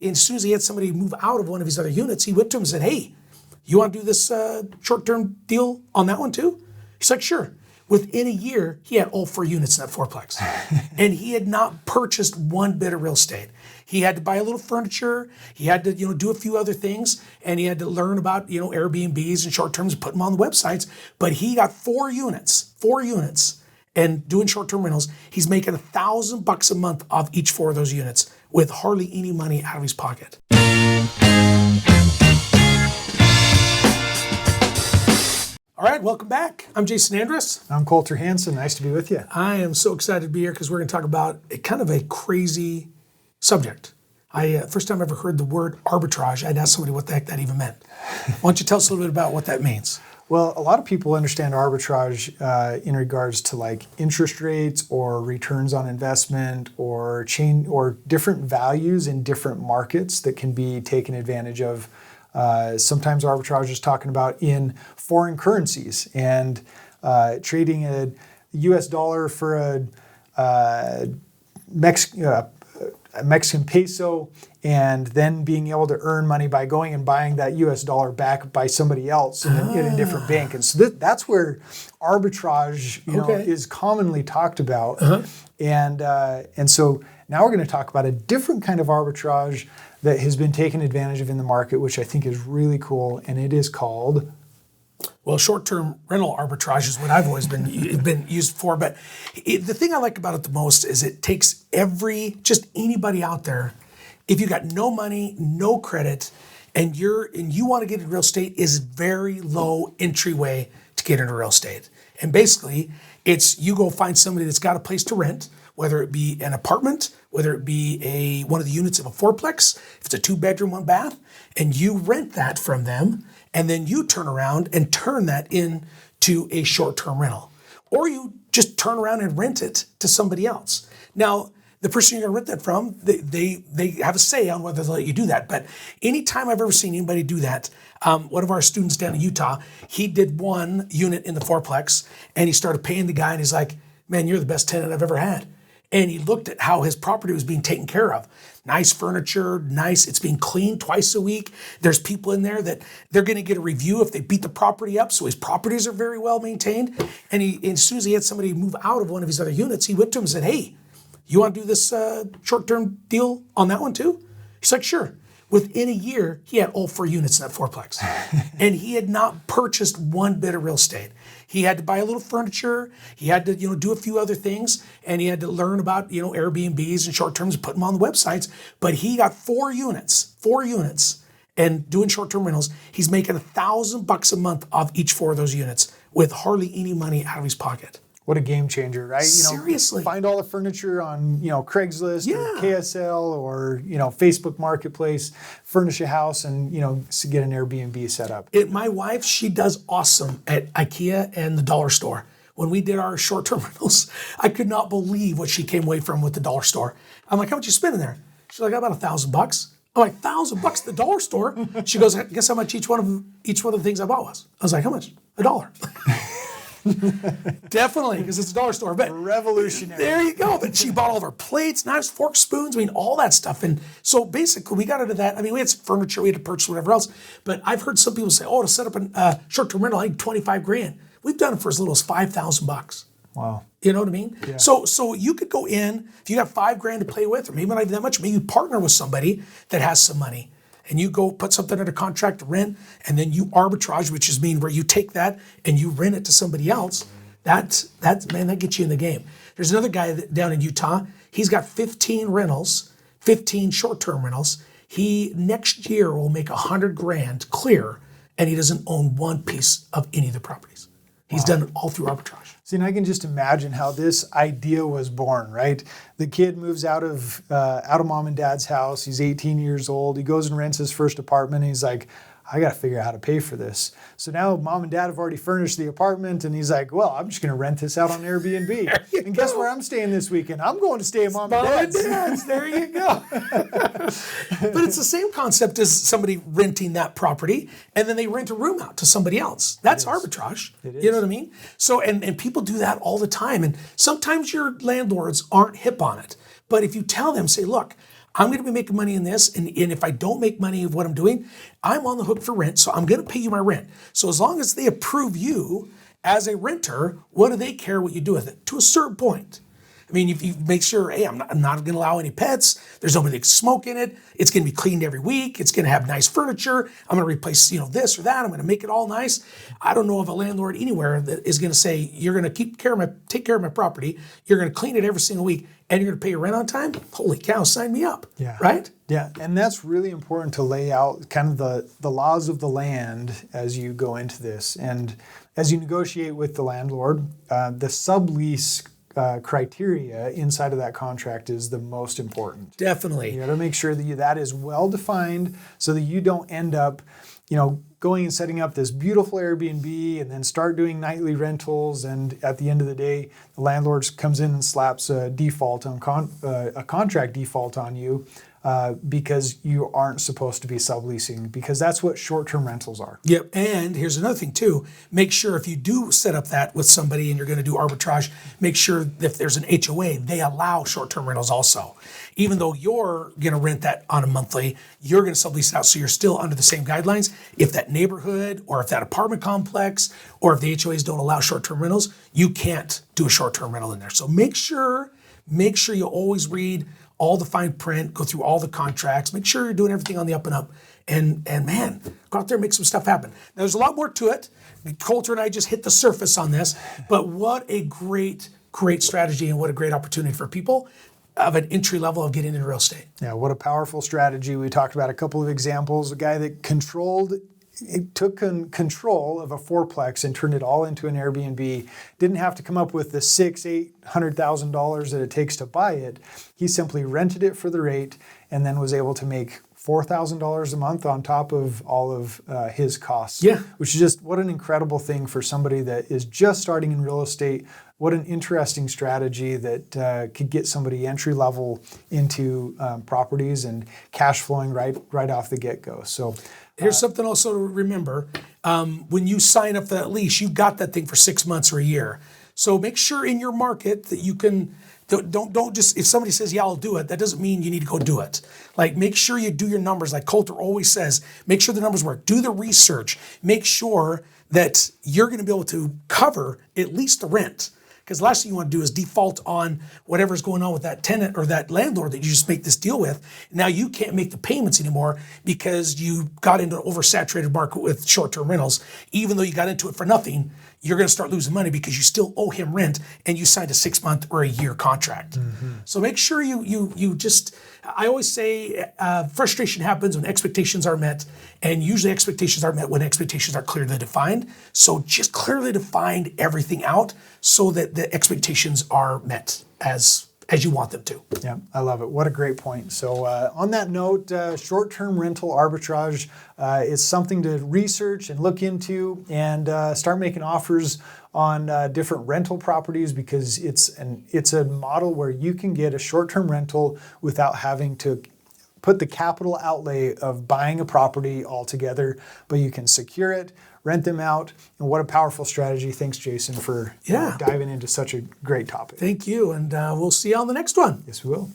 And as soon as he had somebody move out of one of his other units, he went to him and said, hey, you want to do this short-term deal on that one too? He's like, sure. Within a year, he had all 4 units in that fourplex. And he had not purchased one bit of real estate. He had to buy a little furniture. He had to, do a few other things. And he had to learn about, Airbnbs and short-terms and put them on the websites. But he got 4 units. And doing short-term rentals, he's making $1,000 a month off each 4 of those units with hardly any money out of his pocket. All right, welcome back. I'm Jason Andrus. I'm Colter Hansen. Nice to be with you. I am so excited to be here because we're going to talk about kind of a crazy subject. First time I ever heard the word arbitrage, I'd ask somebody what the heck that even meant. Why don't you tell us a little bit about what that means? Well, a lot of people understand arbitrage in regards to like interest rates or returns on investment or different values in different markets that can be taken advantage of. Sometimes arbitrage is talking about in foreign currencies and trading a U.S. dollar for a Mexican peso and then being able to earn money by going and buying that U.S. dollar back by somebody else in a different bank. And so that's where arbitrage is commonly talked about. And so now we're going to talk about a different kind of arbitrage that has been taken advantage of in the market, which I think is really cool, and it is called... Well, short-term rental arbitrage is what I've always been used for, but the thing I like about it the most is it takes just anybody out there, if you got no money, no credit, and you want to get into real estate, is very low entryway to get into real estate. And basically, it's you go find somebody that's got a place to rent, whether it be an apartment, whether it be one of the units of a fourplex, if it's a 2-bedroom, 1 bath, and you rent that from them, and then you turn around and turn that into a short-term rental. Or you just turn around and rent it to somebody else. Now, the person you're gonna rent that from, they have a say on whether they'll let you do that. But anytime I've ever seen anybody do that, one of our students down in Utah, he did 1 unit in the fourplex, and he started paying the guy, and he's like, man, you're the best tenant I've ever had. And he looked at how his property was being taken care of. Nice furniture, it's being cleaned twice a week. There's people in there that they're gonna get a review if they beat the property up, so his properties are very well maintained. And as soon as he had somebody move out of one of his other units, he went to him and said, hey, you wanna do this short-term deal on that one too? He's like, sure. Within a year, he had all 4 units in that fourplex. And he had not purchased one bit of real estate. He had to buy a little furniture. He had to, do a few other things, and he had to learn about, Airbnbs and short-terms and put them on the websites. But he got 4 units, and doing short-term rentals. He's making $1,000 a month off each 4 of those units with hardly any money out of his pocket. What a game changer, right? Seriously. Find all the furniture on, Craigslist or KSL or, Facebook Marketplace, furnish a house and, get an Airbnb set up. My wife, she does awesome at IKEA and the dollar store. When we did our short-term rentals, I could not believe what she came away from with the dollar store. I'm like, how much you spending there? She's like, about $1,000. I'm like, $1,000 at the dollar store? She goes, guess how much each one of the things I bought was? I was like, how much? $1. Definitely, because it's a dollar store. But revolutionary. There you go. But she bought all of her plates, knives, forks, spoons, all that stuff. And so basically, we got into that. We had some furniture, we had to purchase whatever else. But I've heard some people say, to set up a short-term rental, I need $25,000. We've done it for as little as $5,000. Wow. You know what I mean? Yeah. So you could go in, if you got $5,000 to play with, or maybe not even that much, maybe you partner with somebody that has some money. And you go put something under contract to rent, and then you arbitrage, which is where you take that and you rent it to somebody else. That gets you in the game. There's another guy down in Utah. He's got 15 rentals, 15 short-term rentals. He next year will make $100,000 clear, and he doesn't own one piece of any of the properties. He's done it all through arbitrage. See, and I can just imagine how this idea was born, right? The kid moves out of mom and dad's house. He's 18 years old. He goes and rents his first apartment. And he's like, I got to figure out how to pay for this. So now mom and dad have already furnished the apartment, and he's like, well, I'm just going to rent this out on Airbnb. And guess where I'm staying this weekend? I'm going to stay at mom and dad's. There you go. But it's the same concept as somebody renting that property, and then they rent a room out to somebody else. That's arbitrage. It is. You know what I mean? So, and people do that all the time. And sometimes your landlords aren't hip on it. But if you tell them, say, look, I'm going to be making money in this. And if I don't make money of what I'm doing, I'm on the hook for rent. So I'm going to pay you my rent. So as long as they approve you as a renter, what do they care what you do with it? To a certain point. I mean, if you make sure, hey, I'm not going to allow any pets. There's nobody to smoke in it. It's going to be cleaned every week. It's going to have nice furniture. I'm going to replace, this or that. I'm going to make it all nice. I don't know of a landlord anywhere that is going to say, you're going to take care of my property. You're going to clean it every single week, and you're going to pay your rent on time. Holy cow, sign me up. Yeah. Right? Yeah, and that's really important to lay out kind of the laws of the land as you go into this. And as you negotiate with the landlord, the sublease criteria inside of that contract is the most important. Definitely. You got to make sure that that is well defined so that you don't end up, going and setting up this beautiful Airbnb and then start doing nightly rentals, and at the end of the day, the landlord comes in and slaps a default on a contract default on you. Because you aren't supposed to be subleasing, because that's what short-term rentals are. Yep, and here's another thing too. Make sure if you do set up that with somebody and you're going to do arbitrage, make sure that if there's an HOA, they allow short-term rentals also. Even though you're going to rent that on a monthly, you're going to sublease it out, so you're still under the same guidelines. If that neighborhood or if that apartment complex or if the HOAs don't allow short-term rentals, you can't do a short-term rental in there. So make sure you always read all the fine print, go through all the contracts, make sure you're doing everything on the up and up, and man, go out there and make some stuff happen. Now, there's a lot more to it. Colter and I just hit the surface on this, but what a great strategy and what a great opportunity for people of an entry level of getting into real estate. Yeah, what a powerful strategy. We talked about a couple of examples. A guy that took control of a fourplex and turned it all into an Airbnb. Didn't have to come up with the $800,000 that it takes to buy it. He simply rented it for the rate and then was able to make $4,000 a month on top of all of his costs. Yeah. Which is just what an incredible thing for somebody that is just starting in real estate. What an interesting strategy that could get somebody entry level into properties and cash flowing right off the get-go. So. Here's something also to remember. When you sign up for that lease, you got that thing for 6 months or a year. So make sure in your market that you can, don't just, if somebody says, yeah, I'll do it, that doesn't mean you need to go do it. Like, make sure you do your numbers. Like Colter always says, make sure the numbers work. Do the research. Make sure that you're going to be able to cover at least the rent. Because the last thing you want to do is default on whatever's going on with that tenant or that landlord that you just make this deal with. Now you can't make the payments anymore because you got into an oversaturated market with short-term rentals. Even though you got into it for nothing, you're going to start losing money because you still owe him rent and you signed a 6-month or a year contract. Mm-hmm. So make sure you just, I always say frustration happens when expectations are met, and usually expectations are met when expectations are clearly defined. So just clearly define everything out so that the expectations are met as you want them to. Yeah, I love it. What a great point. So on that note, short-term rental arbitrage is something to research and look into and start making offers on different rental properties, because it's a model where you can get a short-term rental without having to put the capital outlay of buying a property altogether, but you can secure it, rent them out, and what a powerful strategy. Thanks, Jason, for diving into such a great topic. Thank you, and we'll see you on the next one. Yes, we will.